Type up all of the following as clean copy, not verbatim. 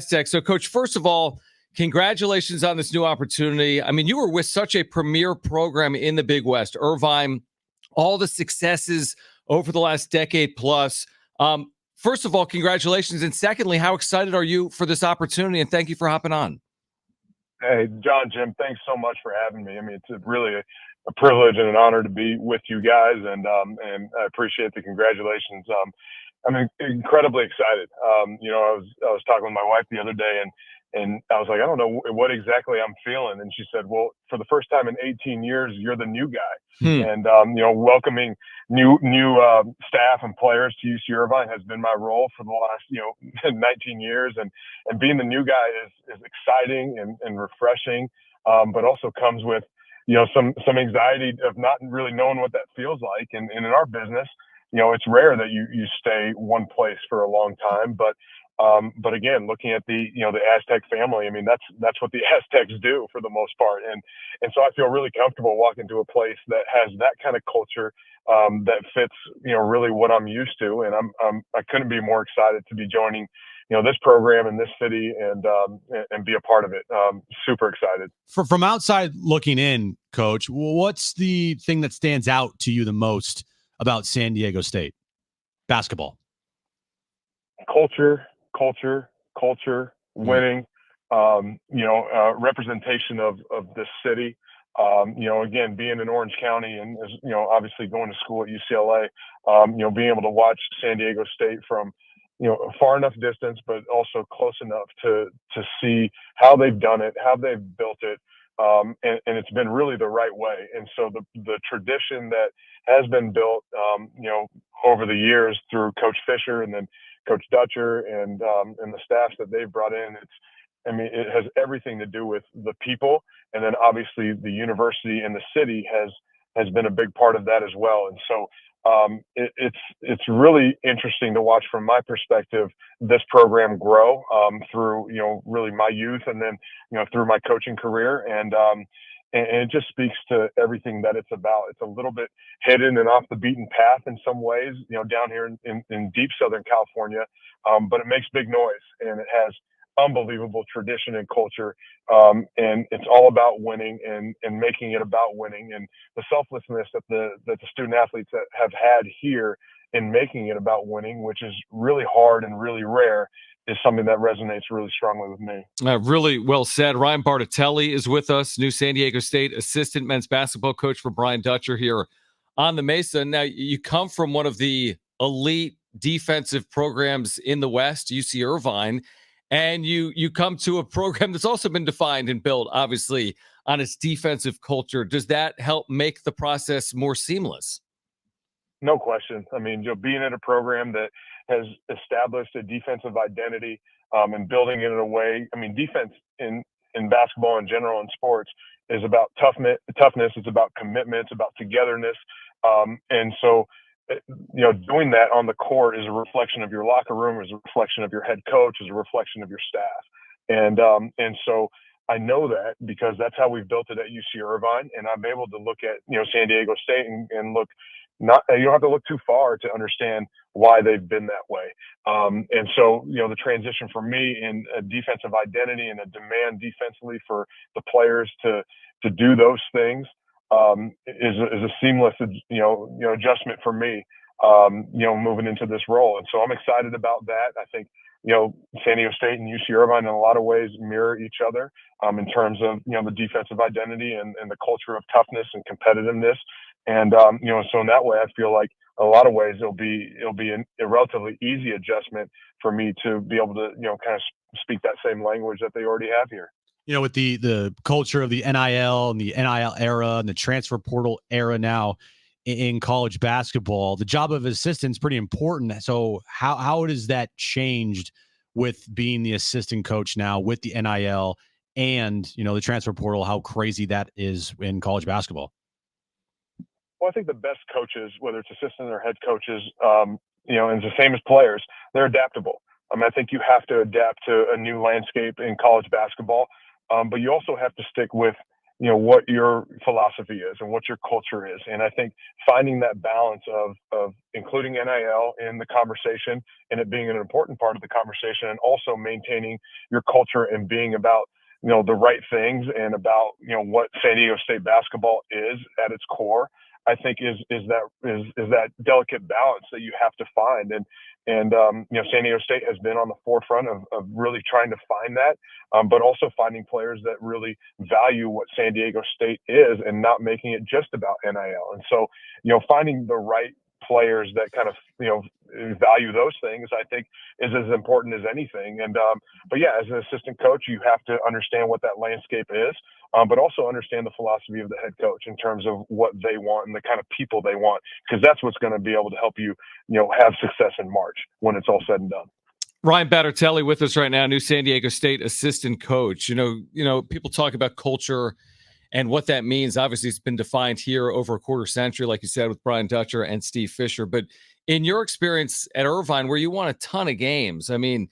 Aztec. So, Coach, first of all, congratulations on this new opportunity. I mean, you were with such a premier program in the Big West, Irvine, all the successes over the last decade plus. First of all, congratulations. And secondly, how excited are you for this opportunity? And thank you for hopping on. Hey, John, Jim, thanks so much for having me. I mean, it's really a privilege and an honor to be with you guys, and I appreciate the congratulations. I'm incredibly excited. I was talking with my wife the other day, and I was like, I don't know what exactly I'm feeling. And she said, well, for the first time in 18 years, you're the new guy. And, welcoming new staff and players to UC Irvine has been my role for the last, 19 years. And being the new guy is exciting and refreshing, but also comes with, some anxiety of not really knowing what that feels like. And in our business, it's rare that you stay one place for a long time, but again, looking at the Aztec family, I mean, that's what the Aztecs do for the most part. And so I feel really comfortable walking to a place that has that kind of culture, that fits, really what I'm used to. And I couldn't be more excited to be joining, this program in this city and be a part of it. Super excited. From outside looking in, Coach, what's the thing that stands out to you the most about San Diego State basketball? Culture, winning, representation of this city. Again, being in Orange County and, obviously going to school at UCLA, being able to watch San Diego State from, far enough distance, but also close enough to see how they've done it, how they've built it. And it's been really the right way. And so the tradition that has been built, over the years through Coach Fisher and then Coach Dutcher and the staffs that they've brought in, it has everything to do with the people. And then obviously the university and the city has been a big part of that as well. And so it's really interesting to watch from my perspective, this program grow through, really my youth and then, through my coaching career. And it just speaks to everything that it's about. It's a little bit hidden and off the beaten path in some ways, down here in deep Southern California. But it makes big noise and it has unbelievable tradition and culture. And it's all about winning and making it about winning, and the selflessness that the student athletes that have had here in making it about winning, which is really hard and really rare, is something that resonates really strongly with me. Really well said. Ryan Badrtalei is with us, new San Diego State assistant men's basketball coach for Brian Dutcher here on the Mesa. Now, you come from one of the elite defensive programs in the West, UC Irvine, and you come to a program that's also been defined and built, obviously, on its defensive culture. Does that help make the process more seamless? No question. I mean, being in a program that has established a defensive identity and building it in a way, defense in basketball in general and sports is about toughness. It's about commitment. It's about togetherness. And so, doing that on the court is a reflection of your locker room, is a reflection of your head coach, is a reflection of your staff. And so I know that because that's how we've built it at UC Irvine. And I'm able to look at, San Diego State and look, you don't have to look too far to understand why they've been that way. And so, the transition for me in a defensive identity and a demand defensively for the players to do those things, is a seamless, adjustment for me, moving into this role. And so I'm excited about that. I think, San Diego State and UC Irvine in a lot of ways mirror each other, in terms of, the defensive identity and the culture of toughness and competitiveness. And, so in that way, I feel like a lot of ways it'll be a relatively easy adjustment for me to be able to, kind of speak that same language that they already have here. With the culture of the NIL and the NIL era and the transfer portal era now in college basketball, the job of assistant is pretty important. So how has that changed with being the assistant coach now with the NIL and, the transfer portal, how crazy that is in college basketball? Well, I think the best coaches, whether it's assistant or head coaches, and it's the same as players, they're adaptable. I think you have to adapt to a new landscape in college basketball. But you also have to stick with, what your philosophy is and what your culture is. And I think finding that balance of including NIL in the conversation and it being an important part of the conversation, and also maintaining your culture and being about the right things and about what San Diego State basketball is at its core, I think is that delicate balance that you have to find. And San Diego State has been on the forefront of really trying to find that, but also finding players that really value what San Diego State is and not making it just about NIL. And so, finding the right players that kind of, value those things, I think is as important as anything. And, but yeah, as an assistant coach, you have to understand what that landscape is, but also understand the philosophy of the head coach in terms of what they want and the kind of people they want, because that's what's going to be able to help you, have success in March when it's all said and done. Ryan Badrtalei with us right now, new San Diego State assistant coach. People talk about culture and what that means. Obviously, it's been defined here over a quarter century, like you said, with Brian Dutcher and Steve Fisher. But in your experience at Irvine, where you won a ton of games, I mean,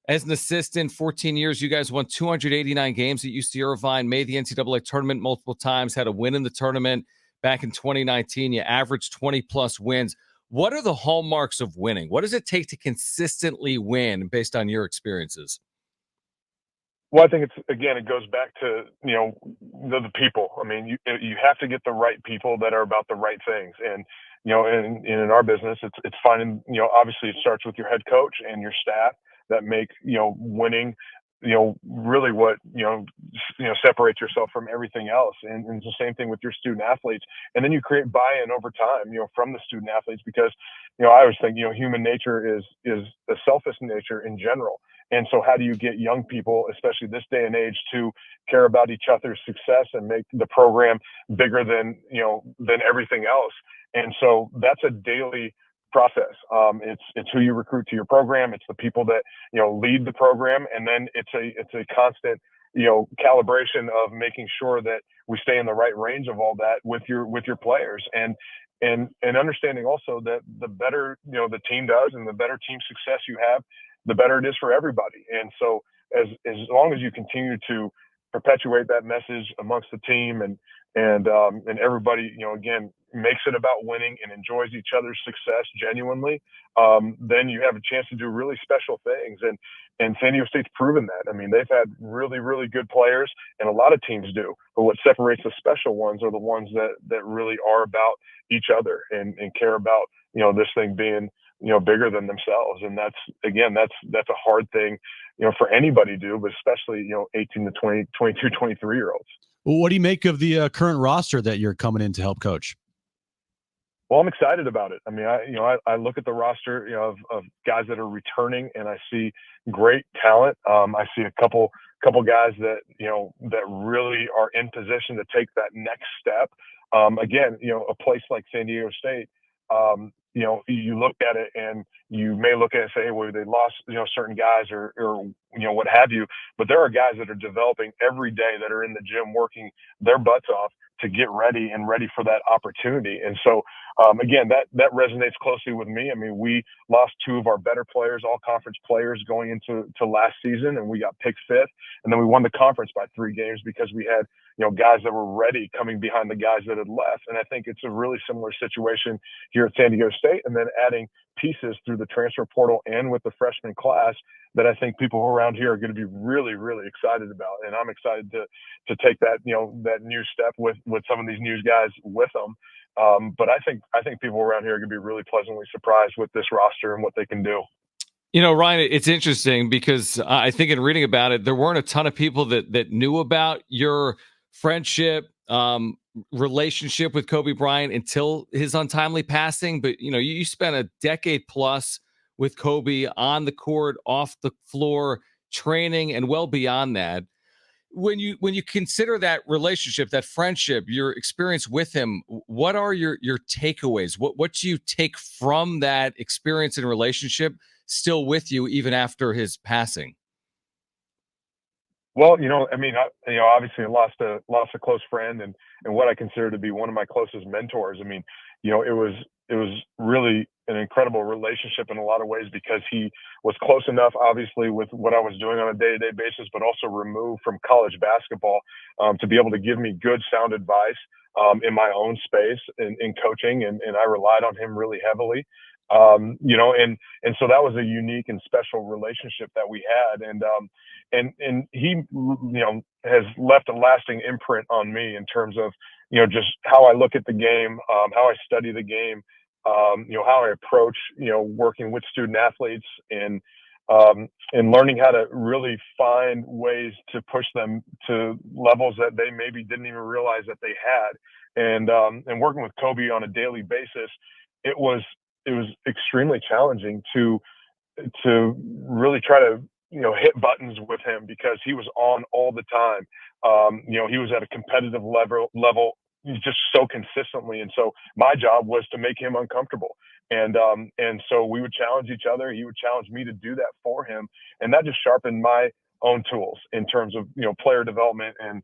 as an assistant, 14 years, you guys won 289 games at UC Irvine, made the NCAA tournament multiple times, had a win in the tournament back in 2019. You averaged 20-plus wins. What are the hallmarks of winning? What does it take to consistently win based on your experiences? Well, I think it goes back to, the people. I mean, you have to get the right people that are about the right things. And, in our business, it's finding, obviously it starts with your head coach and your staff that make, winning, really what, separates yourself from everything else. And it's the same thing with your student athletes. And then you create buy-in over time, from the student athletes, because, I always think, human nature is a selfish nature in general. And so how do you get young people, especially this day and age, to care about each other's success and make the program bigger than everything else? And so that's a daily process. It's who you recruit to your program. It's the people that, lead the program. And then it's a constant, calibration of making sure that we stay in the right range of all that with your players. And understanding also that the better, the team does and the better team success you have, the better it is for everybody. And so as long as you continue to perpetuate that message amongst the team and everybody, again, makes it about winning and enjoys each other's success genuinely, then you have a chance to do really special things. And San Diego State's proven that. I mean, they've had really, really good players, and a lot of teams do. But what separates the special ones are the ones that really are about each other and care about, this thing being, bigger than themselves. And that's a hard thing, for anybody to do, but especially, 18 to 20, 22, 23-year-olds. Well, what do you make of the current roster that you're coming in to help coach? Well, I'm excited about it. I mean, I look at the roster, of guys that are returning, and I see great talent. I see a couple guys that, that really are in position to take that next step. Again, a place like San Diego State, you look at it and you may look at it and say, hey, well, they lost, certain guys or what have you. But there are guys that are developing every day that are in the gym working their butts off to get ready for that opportunity. And so, again, that resonates closely with me. I mean, we lost two of our better players, all conference players, going into last season, and we got picked fifth. And then we won the conference by 3 games because we had, guys that were ready coming behind the guys that had left. And I think it's a really similar situation here at San Diego State, and then adding pieces through the transfer portal and with the freshman class that I think people around here are going to be really, really excited about. And I'm excited to take that, that new step with some of these new guys with them. But I think people around here are going to be really pleasantly surprised with this roster and what they can do. Ryan, it's interesting because I think in reading about it, there weren't a ton of people that knew about your friendship, relationship with Kobe Bryant until his untimely passing. But, you spent a decade plus with Kobe on the court, off the floor, training, and well beyond that. When you consider that relationship, that friendship, your experience with him, what are your takeaways? What do you take from that experience and relationship still with you even after his passing? Well, I mean, obviously I lost a close friend and what I consider to be one of my closest mentors. I mean, it was really an incredible relationship in a lot of ways, because he was close enough, obviously, with what I was doing on a day-to-day basis, but also removed from college basketball, to be able to give me good, sound advice in my own space in coaching, and I relied on him really heavily. You know, and so that was a unique and special relationship that we had, and he, you know, has left a lasting imprint on me in terms of, you know, just how I look at the game, how I study the game, you know, how I approach, you know, working with student athletes, and learning how to really find ways to push them to levels that they maybe didn't even realize that they had. And working with Kobe on a daily basis, it was extremely challenging to really try to, you know, hit buttons with him, because he was on all the time. You know, he was at a competitive level just so consistently. And so my job was to make him uncomfortable. And so we would challenge each other. He would challenge me to do that for him. And that just sharpened my own tools in terms of, you know, player development and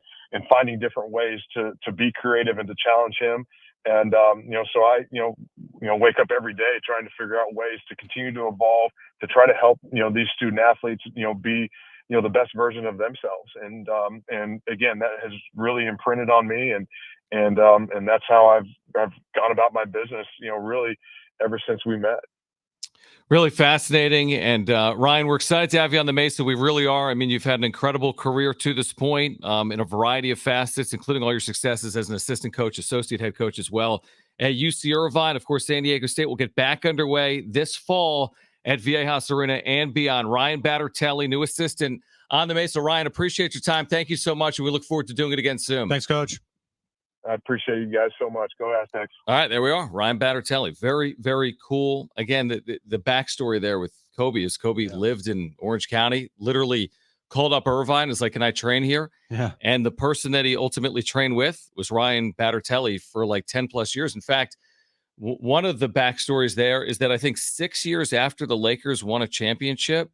finding different ways to be creative and to challenge him. And, you know, so I, you know, wake up every day trying to figure out ways to continue to evolve, to try to help, you know, these student athletes, you know, be, you know, the best version of themselves. And again, that has really imprinted on me, and that's how I've gone about my business, you know, really ever since we met. Really fascinating. And Ryan, we're excited to have you on the Mesa. We really are. I mean, you've had an incredible career to this point, in a variety of facets, including all your successes as an assistant coach, associate head coach as well at UC Irvine. Of course, San Diego State will get back underway this fall at Viejas Arena and beyond. Ryan Badrtalei, new assistant on the Mesa. Ryan, appreciate your time. Thank you so much, and we look forward to doing it again soon. Thanks, Coach. I appreciate you guys so much. Go Aztecs. All right, there we are. Ryan Badrtalei. Very, very cool. Again, the backstory there with Kobe is Kobe lived in Orange County, literally called up Irvine. Is like, can I train here? Yeah. And the person that he ultimately trained with was Ryan Badrtalei for like 10 plus years. In fact, one of the backstories there is that I think 6 years after the Lakers won a championship,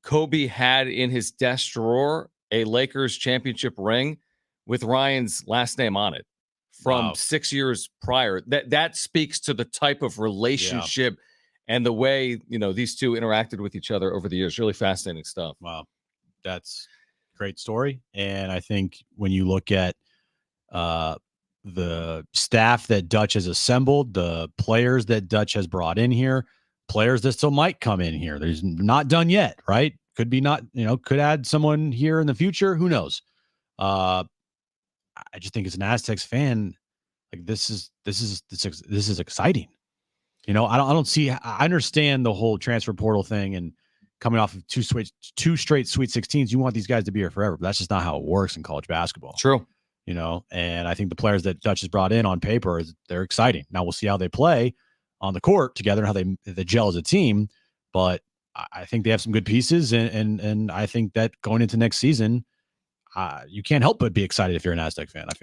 Kobe had in his desk drawer a Lakers championship ring with Ryan's last name on it from 6 years prior. That speaks to the type of relationship and the way, you know, these two interacted with each other over the years. Really fascinating stuff. Wow. That's a great story. And I think when you look at the staff that Dutch has assembled, the players that Dutch has brought in here, players that still might come in here, there's not done yet, right? Could be not, you know, could add someone here in the future. Who knows? I just think as an Aztecs fan, like this is exciting. You know, I don't see. I understand the whole transfer portal thing and coming off of two straight Sweet 16s. You want these guys to be here forever, but that's just not how it works in college basketball. True. You know, and I think the players that Dutch has brought in on paper, they're exciting. Now we'll see how they play on the court together and how they gel as a team. But I think they have some good pieces, and I think that going into next season, you can't help but be excited if you're an Aztec fan, I feel.